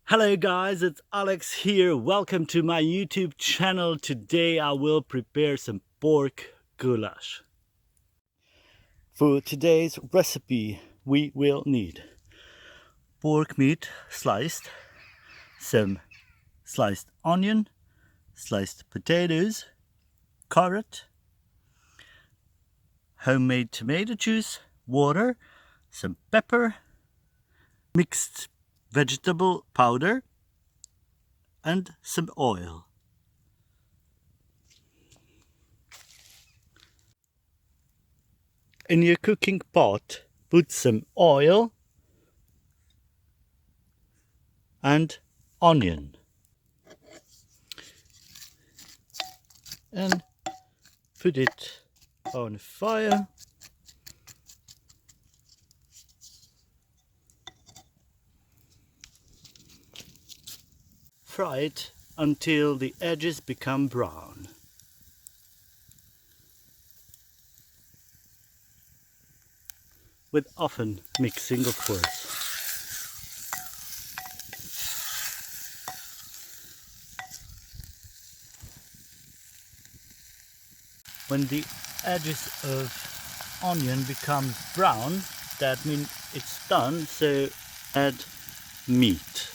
Hello guys, it's Alex here. Welcome to my YouTube channel. Today I will prepare some pork goulash. For today's recipe we will need pork meat sliced, some sliced onion, sliced potatoes, carrot, homemade tomato juice, water, some pepper, mixed vegetable powder and some oil. In your cooking pot, put some oil and onion and put it on fire. Fry it until the edges become brown. With often mixing, of course. When the edges of onion become brown, that means it's done, so add meat.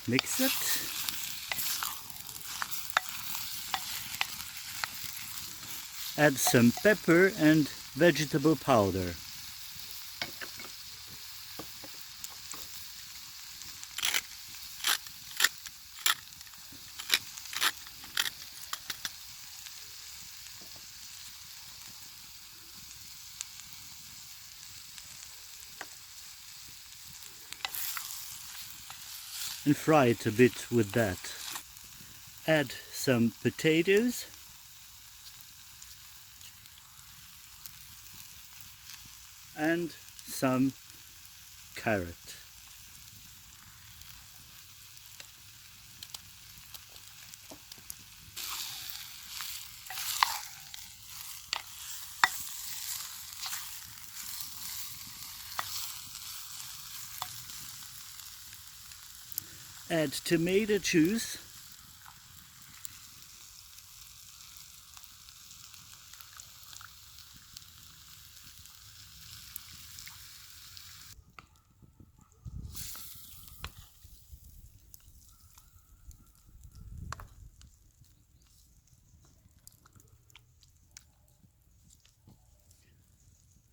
Mix it. Add some pepper and vegetable powder. And fry it a bit with that. Add some potatoes and some carrot. Add tomato juice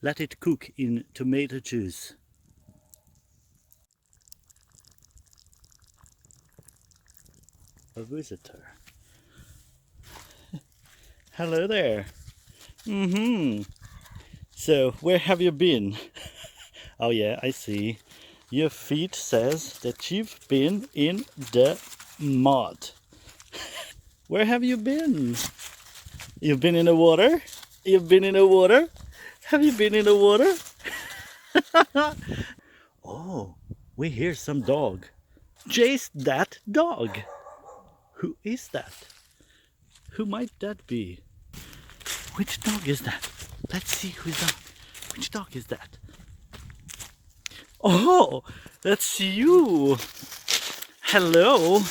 let it cook in tomato juice. A visitor. Hello there. So, where have you been? Oh yeah, I see. Your feet says that you've been in the mud. Where have you been? You've been in the water? You've been in the water? Have you been in the water? Oh, we hear some dog. Chase that dog. Who is that? Who might that be? Which dog is that? Let's see who's that. Which dog is that? Oh, that's you. Hello.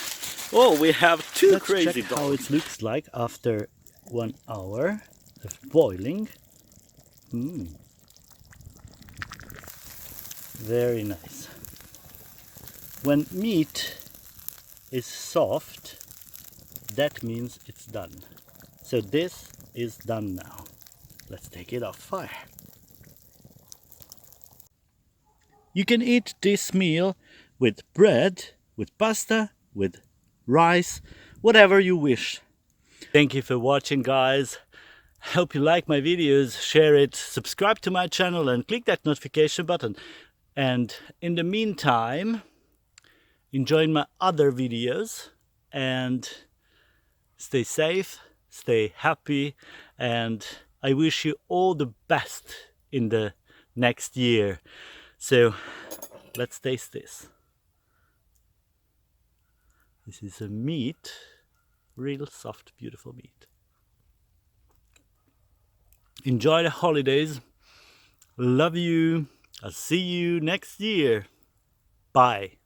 Oh, we have two crazy dogs. Let's check how it looks like after 1 hour of boiling. Very nice. When meat is soft, that means it's done. So this is done now. Let's take it off fire. You can eat this meal with bread, with pasta, with rice, whatever you wish. Thank you for watching, guys. Hope you like my videos, share it, subscribe to my channel and click that notification button. And in the meantime, enjoy my other videos and stay safe, stay happy, and I wish you all the best in the next year. So let's taste this. This is a meat, real soft, beautiful meat. Enjoy the holidays. Love you. I'll see you next year. Bye.